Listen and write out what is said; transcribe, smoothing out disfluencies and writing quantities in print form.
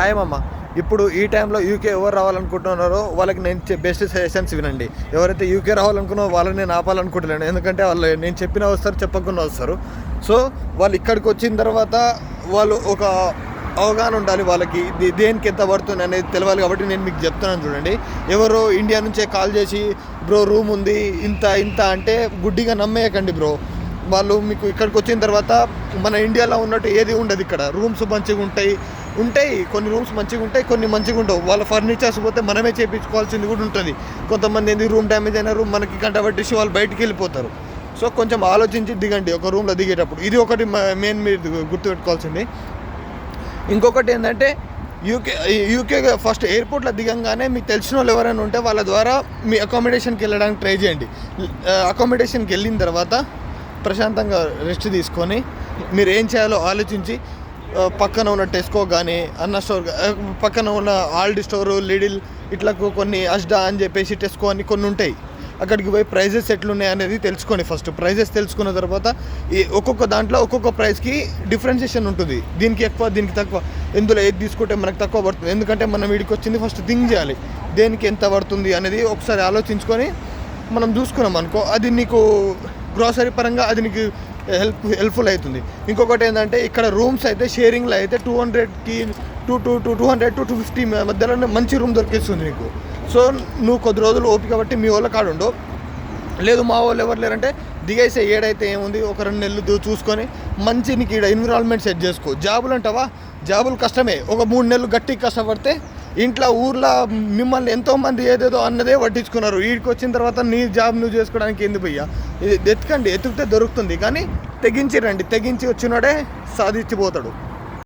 Hi మామ. ఇప్పుడు ఈ టైంలో యూకే ఎవరు రావాలనుకుంటున్నారో వాళ్ళకి నేను బెస్ట్ సజెషన్స్ వినండి. ఎవరైతే యూకే రావాలనుకున్నారో వాళ్ళని నేను ఆపాలనుకుంటున్నాను. ఎందుకంటే వాళ్ళు నేను చెప్పిన వస్తారు, చెప్పకుండా వస్తారు. సో వాళ్ళు ఇక్కడికి వచ్చిన తర్వాత వాళ్ళు ఒక అవగాహన ఉండాలి, వాళ్ళకి దేనికి ఎంత పడుతుంది అనేది తెలియాలి. కాబట్టి నేను మీకు చెప్తున్నాను చూడండి. ఎవరో ఇండియా నుంచే కాల్ చేసి బ్రో రూమ్ ఉంది ఇంత ఇంత అంటే గుడ్డిగా నమ్మేయకండి బ్రో. వాళ్ళు మీకు ఇక్కడికి వచ్చిన తర్వాత మన ఇండియాలో ఉన్నట్టు ఏది ఉండదు. ఇక్కడ రూమ్స్ మంచిగా ఉంటాయి, కొన్ని రూమ్స్ మంచిగా ఉంటాయి, కొన్ని మంచిగా ఉండవు. వాళ్ళ ఫర్నిచర్స్ పోతే మనమే చేయించుకోవాల్సింది కూడా ఉంటుంది. కొంతమంది ఏంది రూమ్ డ్యామేజ్ అయిన రూమ్ మనకి గంట పట్టేసి వాళ్ళు బయటికి వెళ్ళిపోతారు. సో కొంచెం ఆలోచించి దిగండి ఒక రూమ్లో దిగేటప్పుడు. ఇది ఒకటి మెయిన్ మీరు గుర్తుపెట్టుకోవాల్సింది. ఇంకొకటి ఏంటంటే యూకే ఫస్ట్ ఎయిర్పోర్ట్లో దిగంగానే మీకు తెలిసిన వాళ్ళు ఎవరైనా ఉంటే వాళ్ళ ద్వారా మీ అకామిడేషన్కి వెళ్ళడానికి ట్రై చేయండి. అకామిడేషన్కి వెళ్ళిన తర్వాత ప్రశాంతంగా రెస్ట్ తీసుకొని మీరు ఏం చేయాలో ఆలోచించి పక్కన ఉన్న టెస్కో కానీ అన్న స్టోర్, పక్కన ఉన్న ఆల్డి స్టోరు, లిడిల్ ఇట్లా కొన్ని అస్డా అని చెప్పేసి టెస్కో అని కొన్ని ఉంటాయి. అక్కడికి పోయి ప్రైజెస్ ఎట్లున్నాయి అనేది తెలుసుకోండి. ఫస్ట్ ప్రైజెస్ తెలుసుకున్న తర్వాత ఈ ఒక్కొక్క దాంట్లో ఒక్కొక్క ప్రైస్కి డిఫరెన్షియేషన్ ఉంటుంది. దీనికి ఎక్కువ, దీనికి తక్కువ, ఎందులో ఏది తీసుకుంటే మనకు తక్కువ పడుతుంది. ఎందుకంటే మనం వీడికి వచ్చింది ఫస్ట్ థింక్ చేయాలి, దేనికి ఎంత పడుతుంది అనేది ఒకసారి ఆలోచించుకొని మనం చూసుకున్నాం అనుకో, అది నీకు గ్రోసరీ పరంగా అది నీకు హెల్ప్ఫుల్ అవుతుంది. ఇంకొకటి ఏంటంటే ఇక్కడ రూమ్స్ అయితే షేరింగ్లో అయితే 200కి 200 to 250 మధ్యలో మంచి రూమ్ దొరికిస్తుంది నీకు. సో నువ్వు కొద్ది రోజులు ఓపిక బట్టి మీ వాళ్ళ కాడ ఉండవు, లేదు మా వాళ్ళు ఎవరు లేరంటే దిగేసే. ఏడైతే ఏముంది, ఒక 2 నెలలు చూసుకొని మంచి నీకు ఇక్కడ ఎన్విరాన్మెంట్ సెట్ చేసుకో. జాబులు అంటావా, జాబులు కష్టమే. ఒక 3 నెలలు గట్టిగా కష్టపడితే ఇంట్లో ఊర్లో మిమ్మల్ని ఎంతోమంది ఏదేదో అన్నదే పట్టించుకున్నారు. వీడికి వచ్చిన తర్వాత నీ జాబ్ నువ్వు చేసుకోవడానికి ఎందుకు పోయ్యా, ఇది ఎత్తుకండి, ఎత్తుకితే దొరుకుతుంది. కానీ తెగించి రండి, తెగించి వచ్చినాడే సాధించిపోతాడు.